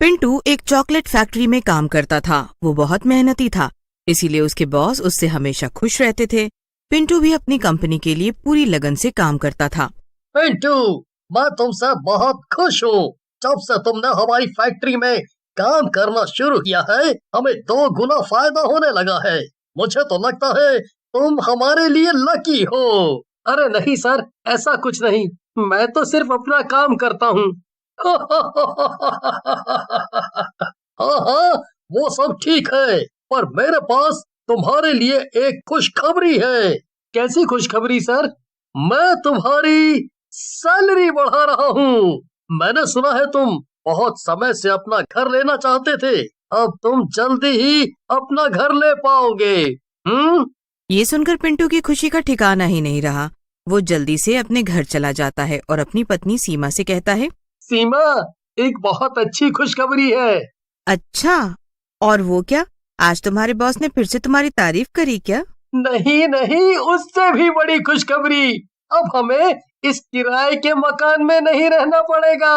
पिंटू एक chocolate factory में काम करता था। वो बहुत मेहनती था, इसीलिए उसके बॉस उससे हमेशा खुश रहते थे। पिंटू भी अपनी कंपनी के लिए पूरी लगन से काम करता था। पिंटू, मैं तुमसे बहुत खुश हूँ। जब से तुमने हमारी फैक्ट्री में काम करना शुरू किया है, हमें 2 गुना फायदा होने लगा है। मुझे तो लगता है तुम हमारे लिए लकी हो। अरे नहीं सर, ऐसा कुछ नहीं। मैं तो सिर्फ अपना काम करता हूँ। हाँ हाँ, वो सब ठीक है, पर मेरे पास तुम्हारे लिए एक खुशखबरी है। कैसी खुशखबरी सर? मैं तुम्हारी सैलरी बढ़ा रहा हूँ। मैंने सुना है तुम बहुत समय से अपना घर लेना चाहते थे। अब तुम जल्दी ही अपना घर ले पाओगे। ये सुनकर पिंटू की खुशी का ठिकाना ही नहीं रहा। वो जल्दी से अपने घर चला जाता है और अपनी पत्नी सीमा से कहता है, सीमा, एक बहुत अच्छी खुशखबरी है। अच्छा, और वो क्या? आज तुम्हारे बॉस ने फिर से तुम्हारी तारीफ करी क्या? नहीं नहीं, उससे भी बड़ी खुशखबरी। अब हमें इस किराए के मकान में नहीं रहना पड़ेगा।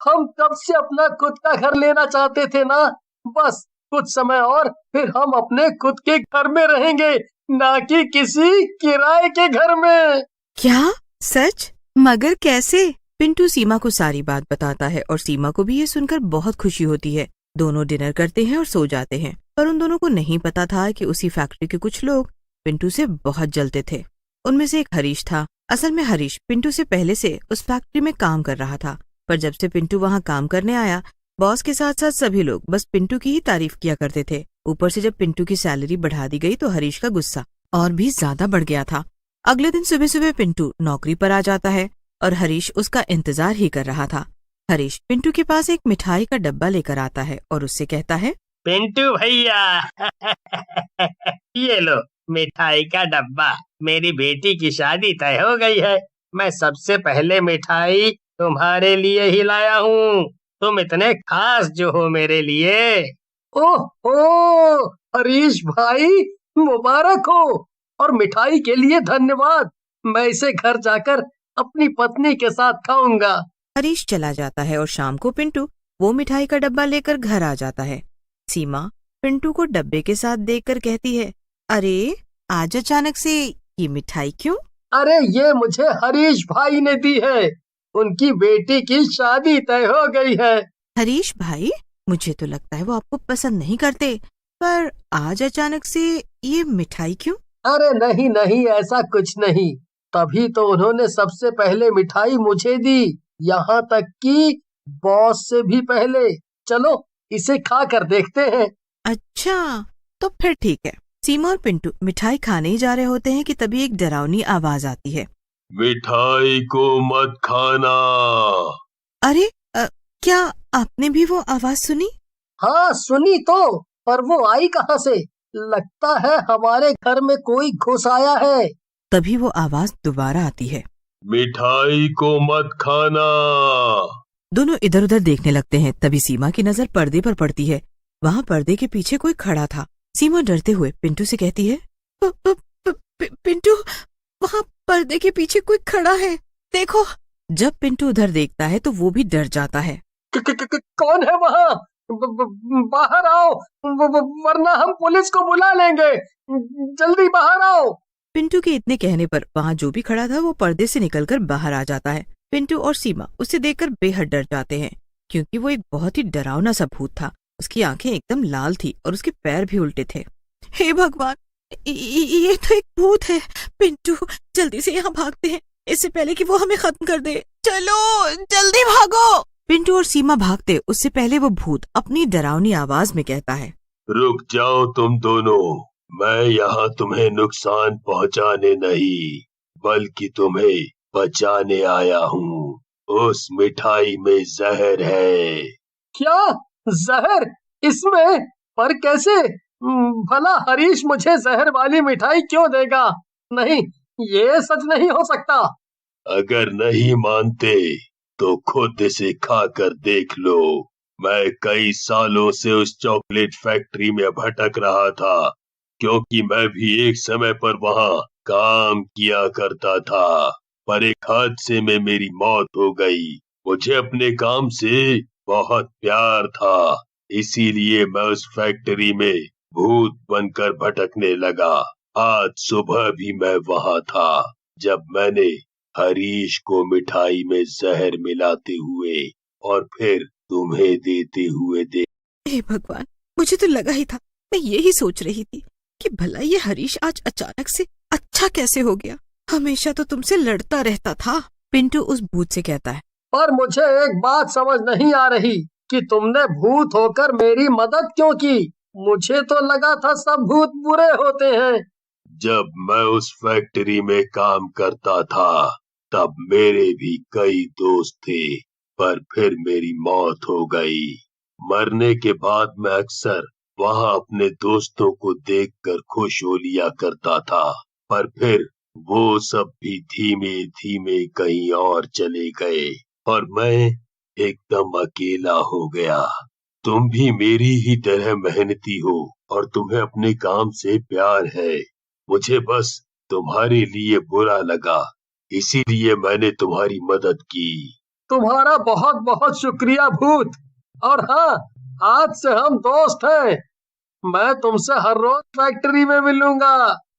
हम कब से अपना खुद का घर लेना चाहते थे ना। बस कुछ समय और फिर हम अपने खुद के घर में रहेंगे, ना कि किसी किराए के घर में। क्या? सच? मगर कैसे? पिंटू सीमा को सारी बात बताता है और सीमा को भी ये सुनकर बहुत खुशी होती है। दोनों डिनर करते हैं और सो जाते हैं, पर उन दोनों को नहीं पता था कि उसी फैक्ट्री के कुछ लोग पिंटू से बहुत जलते थे। उनमें से एक हरीश था। असल में हरीश पिंटू से पहले से उस फैक्ट्री में काम कर रहा था, पर जब से पिंटू वहाँ काम करने आया, बॉस के साथ साथ सभी लोग बस पिंटू की ही तारीफ किया करते थे। ऊपर से जब पिंटू की सैलरी बढ़ा दी गई तो हरीश का गुस्सा और भी ज्यादा बढ़ गया था। अगले दिन सुबह सुबह पिंटू नौकरी पर आ जाता है और हरीश उसका इंतजार ही कर रहा था। हरीश पिंटू के पास एक मिठाई का डब्बा लेकर आता है और उससे कहता है, पिंटू भैया, ये लो मिठाई का डब्बा। मेरी बेटी की शादी तय हो गई है। मैं सबसे पहले मिठाई तुम्हारे लिए ही लाया हूँ। तुम इतने खास जो हो मेरे लिए। ओह हरीश भाई, मुबारक हो, और मिठाई के लिए धन्यवाद। मैं इसे घर जाकर अपनी पत्नी के साथ खाऊंगा। हरीश चला जाता है और शाम को पिंटू वो मिठाई का डब्बा लेकर घर आ जाता है। सीमा पिंटू को डब्बे के साथ देखकर कहती है, अरे आज अचानक से ये मिठाई क्यों? अरे ये मुझे हरीश भाई ने दी है। उनकी बेटी की शादी तय हो गई है। हरीश भाई? मुझे तो लगता है वो आपको पसंद नहीं करते, पर आज अचानक से ये मिठाई क्यों? अरे नहीं नहीं, ऐसा कुछ नहीं। तभी तो उन्होंने सबसे पहले मिठाई मुझे दी, यहाँ तक कि बॉस से भी पहले। चलो इसे खा कर देखते हैं। अच्छा, तो फिर ठीक है। सीमा और पिंटू मिठाई खाने ही जा रहे होते हैं कि तभी एक डरावनी आवाज आती है, मिठाई को मत खाना। अरे क्या आपने भी वो आवाज सुनी? हाँ सुनी तो, पर वो आई कहाँ से? लगता है हमारे घर में कोई घुस आया है। तभी वो आवाज दोबारा आती है, मिठाई को मत खाना। दोनों इधर उधर देखने लगते हैं। तभी सीमा की नजर पर्दे पर पड़ती है। वहाँ पर्दे के पीछे कोई खड़ा था। सीमा डरते हुए पिंटू से कहती है, पिंटू, वहाँ पर्दे के पीछे कोई खड़ा है, देखो। जब पिंटू उधर देखता है तो वो भी डर जाता है। कौन है वहाँ? बाहर आओ, वरना हम पुलिस को बुला लेंगे। जल्दी बाहर आओ। पिंटू के इतने कहने पर वहाँ जो भी खड़ा था वो पर्दे से निकलकर बाहर आ जाता है। पिंटू और सीमा उसे देखकर बेहद डर जाते हैं, क्योंकि वो एक बहुत ही डरावना सा भूत था। उसकी आंखें एकदम लाल थी और उसके पैर भी उल्टे थे। हे भगवान, ये तो एक भूत है। पिंटू, जल्दी से यहाँ भागते हैं, इससे पहले कि वो हमें खत्म कर दे। चलो जल्दी भागो। पिंटू और सीमा भागते, उससे पहले वो भूत अपनी डरावनी आवाज में कहता है, रुक जाओ तुम दोनों। मैं यहाँ तुम्हें नुकसान पहुँचाने नहीं, बल्कि तुम्हें बचाने आया हूँ। उस मिठाई में जहर है। क्या? जहर इसमें? पर कैसे? भला हरीश मुझे जहर वाली मिठाई क्यों देगा? नहीं, ये सच नहीं हो सकता। अगर नहीं मानते तो खुद इसे खाकर देख लो। मैं कई सालों से उस चॉकलेट फैक्ट्री में भटक रहा था, क्योंकि मैं भी एक समय पर वहाँ काम किया करता था। पर एक हादसे में मेरी मौत हो गई। मुझे अपने काम से बहुत प्यार था, इसीलिए मैं उस फैक्ट्री में भूत बनकर भटकने लगा। आज सुबह भी मैं वहाँ था जब मैंने हरीश को मिठाई में जहर मिलाते हुए और फिर तुम्हें देते हुए हे भगवान, मुझे तो लगा ही था, मैं यही सोच रही थी कि भला ये हरीश आज अचानक से अच्छा कैसे हो गया। हमेशा तो तुमसे लड़ता रहता था। पिंटू उस भूत से कहता है, पर मुझे एक बात समझ नहीं आ रही कि तुमने भूत होकर मेरी मदद क्यों की। मुझे तो लगा था सब भूत बुरे होते हैं। जब मैं उस फैक्ट्री में काम करता था तब मेरे भी कई दोस्त थे, पर फिर मेरी मौत हो गई। मरने के बाद मैं अक्सर वहाँ अपने दोस्तों को देखकर खुश हो लिया करता था, पर फिर वो सब भी धीमे धीमे कहीं और चले गए और मैं एकदम अकेला हो गया। तुम भी मेरी ही तरह मेहनती हो और तुम्हें अपने काम से प्यार है। मुझे बस तुम्हारे लिए बुरा लगा, इसीलिए मैंने तुम्हारी मदद की। तुम्हारा बहुत बहुत शुक्रिया भूत। और हाँ, आज से हम दोस्त हैं। मैं तुमसे हर रोज फैक्ट्री में मिलूंगा।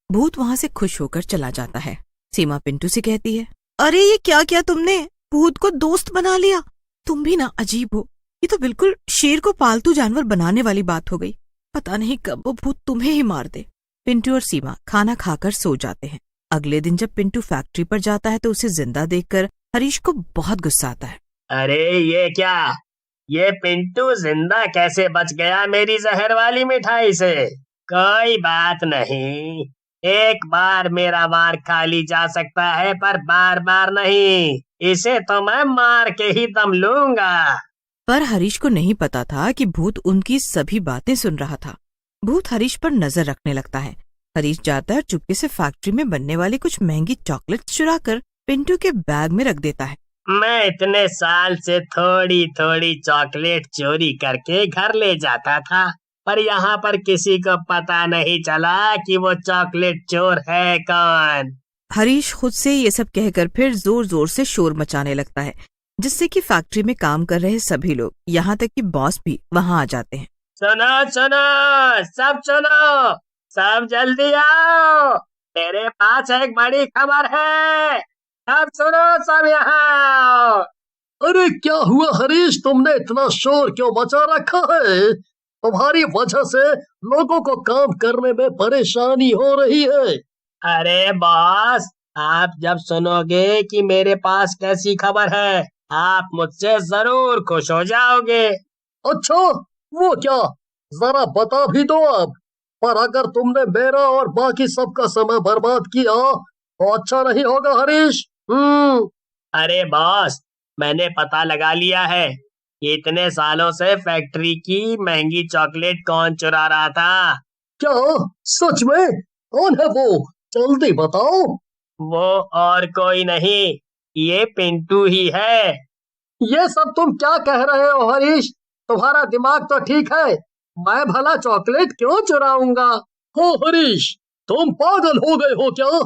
भूत वहाँ से खुश होकर चला जाता है। सीमा पिंटू से कहती है, अरे ये क्या किया तुमने, भूत को दोस्त बना लिया। तुम भी ना अजीब हो, ये तो बिल्कुल शेर को पालतू जानवर बनाने वाली बात हो गई। पता नहीं कब वो भूत तुम्हें ही मार दे। पिंटू और सीमा खाना खाकर सो जाते हैं। अगले दिन जब पिंटू फैक्ट्री पर जाता है तो उसे जिंदा देखकर हरीश को बहुत गुस्सा आता है। अरे ये क्या, ये पिंटू जिंदा कैसे बच गया मेरी जहर वाली मिठाई से। कोई बात नहीं, एक बार मेरा मार खा ली जा सकता है पर बार बार नहीं। इसे तो मैं मार के ही दम लूंगा। पर हरीश को नहीं पता था कि भूत उनकी सभी बातें सुन रहा था। भूत हरीश पर नजर रखने लगता है। हरीश जाता है, चुपके से फैक्ट्री में बनने वाली कुछ महंगी चॉकलेट्स चुराकर पिंटू के बैग में रख देता है। मैं इतने साल से थोड़ी थोड़ी चॉकलेट चोरी करके घर ले जाता था, पर यहाँ पर किसी को पता नहीं चला कि वो चॉकलेट चोर है कौन। हरीश खुद से ये सब कहकर फिर जोर जोर से शोर मचाने लगता है, जिससे कि फैक्ट्री में काम कर रहे सभी लोग, यहाँ तक कि बॉस भी वहाँ आ जाते हैं। सुनो सुनो, सुनो, सब जल्दी आओ, मेरे पास एक बड़ी खबर है। सब सुनो, सब यहाँ। अरे क्या हुआ हरीश, तुमने इतना शोर क्यों मचा रखा है? तुम्हारी वजह से लोगों को काम करने में परेशानी हो रही है। अरे बॉस, आप जब सुनोगे कि मेरे पास कैसी खबर है, आप मुझसे जरूर खुश हो जाओगे। अच्छा, वो क्या, जरा बता भी दो अब। पर अगर तुमने मेरा और बाकी सबका समय बर्बाद किया तो अच्छा नहीं होगा हरीश। अरे बॉस, मैंने पता लगा लिया है कि इतने सालों से फैक्ट्री की महंगी चॉकलेट कौन चुरा रहा था। क्या सच में? कौन है वो, जल्दी बताओ। वो और कोई नहीं, ये पिंटू ही है। ये सब तुम क्या कह रहे हो हरीश? तुम्हारा दिमाग तो ठीक है, मैं भला चॉकलेट क्यों चुराऊंगा? हो हरीश, तुम पागल हो गए हो क्या?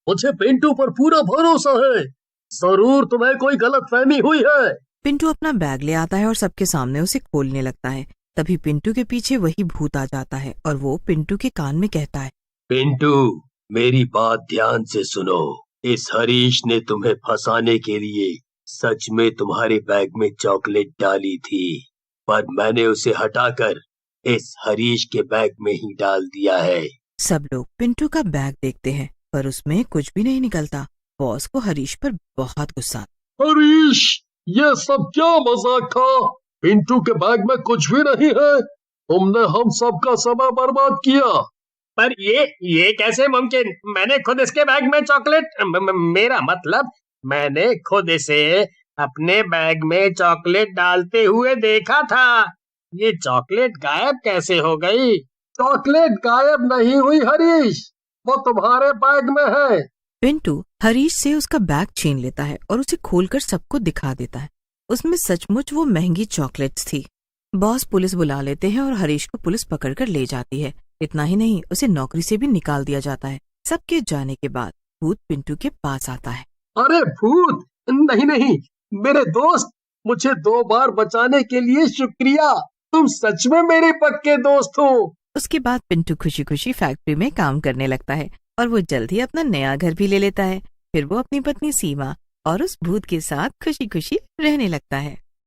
मुझे पिंटू पर पूरा भरोसा है, जरूर तुम्हें कोई गलतफहमी हुई है। पिंटू अपना बैग ले आता है और सबके सामने उसे खोलने लगता है। तभी पिंटू के पीछे वही भूत आ जाता है और वो पिंटू के कान में कहता है, पिंटू, मेरी बात ध्यान से सुनो। इस हरीश ने तुम्हें फंसाने के लिए सच में तुम्हारे बैग में चॉकलेट डाली थी, पर मैंने उसे हटाकर इस हरीश के बैग में ही डाल दिया है। सब लोग पिंटू का बैग देखते हैं पर उसमें कुछ भी नहीं निकलता। बॉस को हरीश पर बहुत गुस्सा। हरीश, ये सब क्या मजाक था? पिंटू के बैग में कुछ भी नहीं है, तुमने हम सबका समय बर्बाद किया। पर ये कैसे मुमकिन? मैंने खुद इसके बैग में चॉकलेट मेरा मतलब मैंने खुद इसे अपने बैग में चॉकलेट डालते हुए देखा था। ये चॉकलेट गायब कैसे हो गई? चॉकलेट गायब नहीं हुई हरीश, वो तुम्हारे बैग में है। पिंटू हरीश से उसका बैग छीन लेता है और उसे खोलकर सबको दिखा देता है। उसमें सचमुच वो महंगी चॉकलेट्स थी। बॉस पुलिस बुला लेते हैं और हरीश को पुलिस पकड़कर ले जाती है। इतना ही नहीं, उसे नौकरी से भी निकाल दिया जाता है। सबके जाने के बाद भूत पिंटू के पास आता है। अरे भूत, नहीं नहीं, मेरे दोस्त, मुझे 2 बार बचाने के लिए शुक्रिया। तुम सच में मेरे पक्के दोस्त हो। उसके बाद पिंटू खुशी खुशी फैक्ट्री में काम करने लगता है और वो जल्द ही अपना नया घर भी ले लेता है। फिर वो अपनी पत्नी सीमा और उस भूत के साथ खुशी खुशी रहने लगता है।